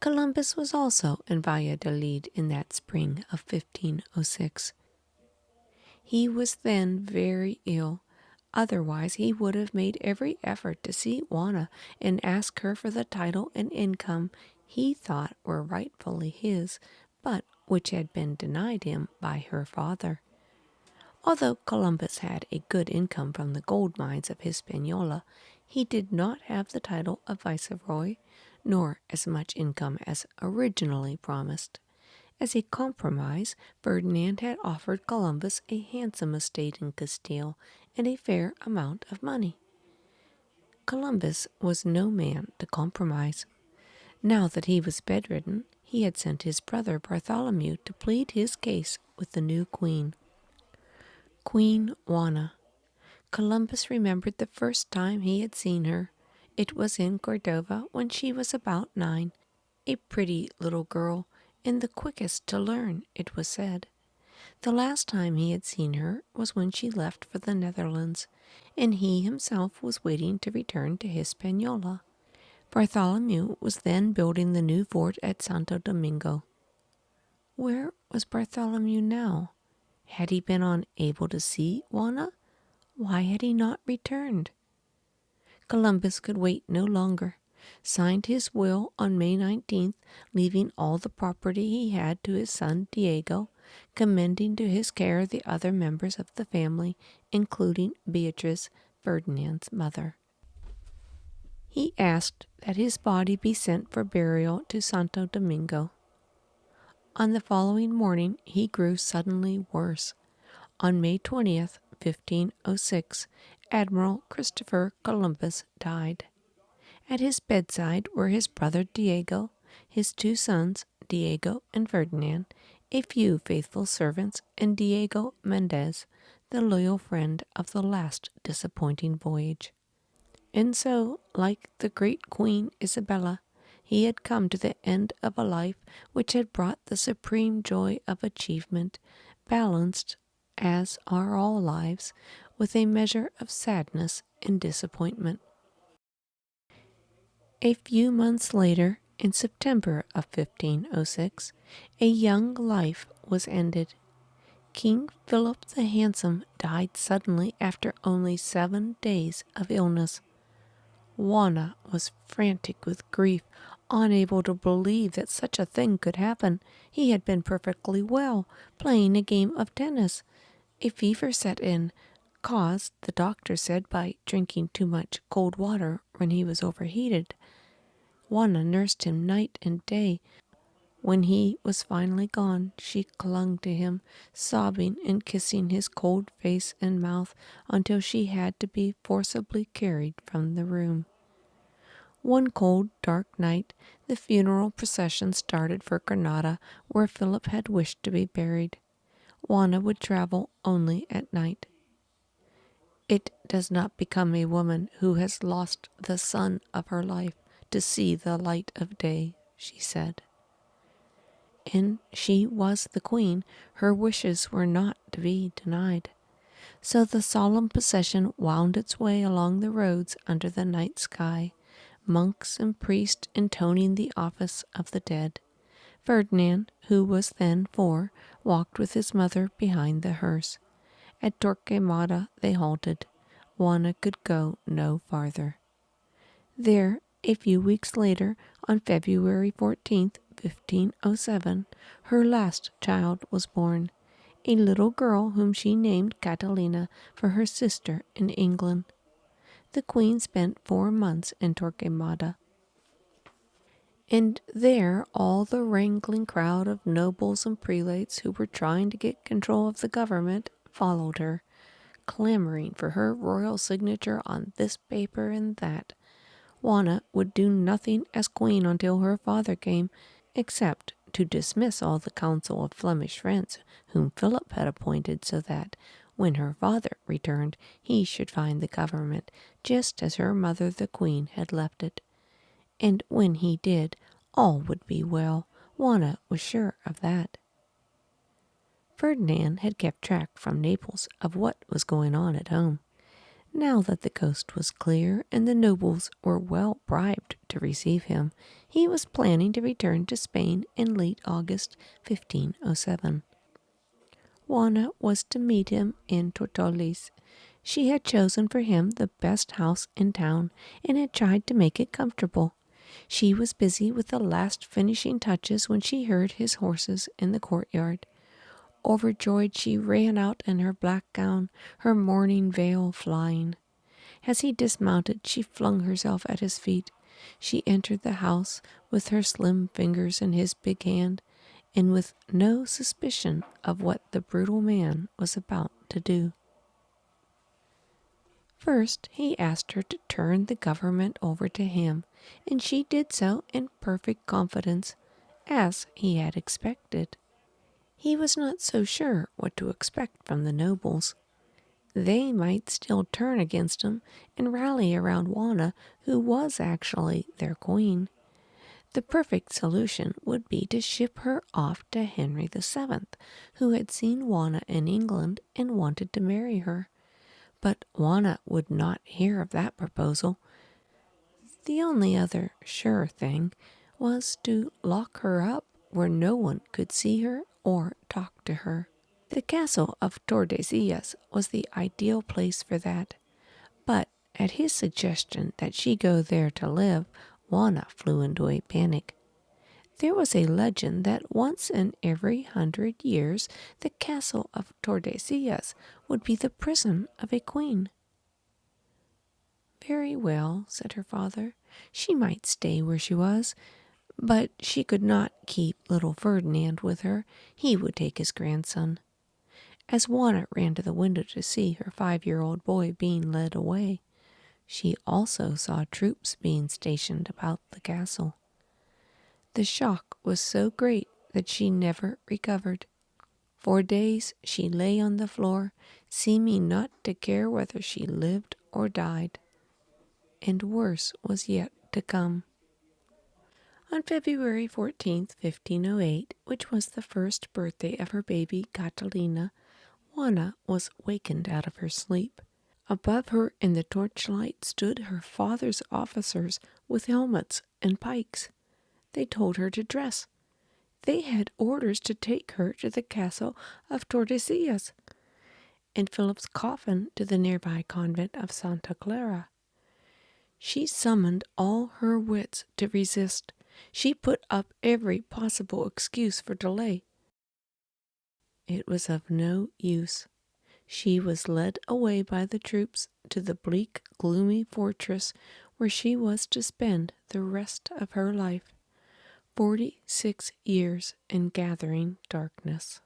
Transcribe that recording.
Columbus was also in Valladolid in that spring of 1506. He was then very ill. Otherwise, he would have made every effort to see Juana and ask her for the title and income he thought were rightfully his, but which had been denied him by her father. Although Columbus had a good income from the gold mines of Hispaniola, he did not have the title of viceroy, nor as much income as originally promised. As a compromise, Ferdinand had offered Columbus a handsome estate in Castile and a fair amount of money. Columbus was no man to compromise. Now that he was bedridden, he had sent his brother Bartholomew to plead his case with the new queen. Queen Juana. Columbus remembered the first time he had seen her. It was in Cordova when she was about 9, a pretty little girl, and the quickest to learn, it was said. The last time he had seen her was when she left for the Netherlands, and he himself was waiting to return to Hispaniola. Bartholomew was then building the new fort at Santo Domingo. Where was Bartholomew now? Had he been unable to see Juana? Why had he not returned? Columbus could wait no longer, signed his will on May 19th, leaving all the property he had to his son Diego, commending to his care the other members of the family, including Beatrice, Ferdinand's mother. He asked that his body be sent for burial to Santo Domingo. On the following morning he grew suddenly worse. On May 20th, 1506, Admiral Christopher Columbus died. At his bedside were his brother Diego, his 2 sons, Diego and Ferdinand, a few faithful servants, and Diego Mendez, the loyal friend of the last disappointing voyage. And so, like the great Queen Isabella, he had come to the end of a life which had brought the supreme joy of achievement, balanced, as are all lives, with a measure of sadness and disappointment. A few months later, in September of 1506, a young life was ended. King Philip the Handsome died suddenly after only 7 days of illness. Juana was frantic with grief, unable to believe that such a thing could happen. He had been perfectly well, playing a game of tennis. A fever set in, caused, the doctor said, by drinking too much cold water when he was overheated. Juana nursed him night and day. When he was finally gone, she clung to him, sobbing and kissing his cold face and mouth until she had to be forcibly carried from the room. One cold, dark night, the funeral procession started for Granada, where Philip had wished to be buried. Juana would travel only at night. It does not become a woman who has lost the sun of her life to see the light of day, she said. And she was the queen. Her wishes were not to be denied. So the solemn procession wound its way along the roads under the night sky, monks and priests intoning the office of the dead. Ferdinand, who was then 4, walked with his mother behind the hearse. At Torquemada they halted. Juana could go no farther. There, a few weeks later, on February 14th, 1507, her last child was born, a little girl whom she named Catalina for her sister in England. The queen spent 4 months in Torquemada, and there all the wrangling crowd of nobles and prelates who were trying to get control of the government followed her, clamoring for her royal signature on this paper and that. Juana would do nothing as queen until her father came, except to dismiss all the council of Flemish friends whom Philip had appointed, so that, when her father returned, he should find the government just as her mother the queen had left it. And when he did, all would be well. Juana was sure of that. Ferdinand had kept track from Naples of what was going on at home. Now that the coast was clear and the nobles were well bribed to receive him, he was planning to return to Spain in late August 1507. Juana was to meet him in Tortolis. She had chosen for him the best house in town and had tried to make it comfortable. She was busy with the last finishing touches when she heard his horses in the courtyard. Overjoyed, she ran out in her black gown, her mourning veil flying. As he dismounted, she flung herself at his feet. She entered the house with her slim fingers in his big hand, and with no suspicion of what the brutal man was about to do. First, he asked her to turn the government over to him, and she did so in perfect confidence, as he had expected. He was not so sure what to expect from the nobles. They might still turn against him and rally around Juana, who was actually their queen. The perfect solution would be to ship her off to Henry VII, who had seen Juana in England and wanted to marry her. But Juana would not hear of that proposal. The only other sure thing was to lock her up where no one could see her or talk to her. The castle of Tordesillas was the ideal place for that, but at his suggestion that she go there to live, Juana flew into a panic. There was a legend that once in every 100 years the castle of Tordesillas would be the prison of a queen. Very well, said her father. She might stay where she was, but she could not keep little Ferdinand with her. He would take his grandson. As Juana ran to the window to see her 5-year-old boy being led away, she also saw troops being stationed about the castle. The shock was so great that she never recovered. For days she lay on the floor, seeming not to care whether she lived or died. And worse was yet to come. On February 14th, 1508, which was the first birthday of her baby Catalina, Juana was wakened out of her sleep. Above her in the torchlight stood her father's officers with helmets and pikes. They told her to dress. They had orders to take her to the castle of Tordesillas and Philip's coffin to the nearby convent of Santa Clara. She summoned all her wits to resist. She put up every possible excuse for delay. It was of no use. She was led away by the troops to the bleak, gloomy fortress where she was to spend the rest of her life, 46 years in gathering darkness.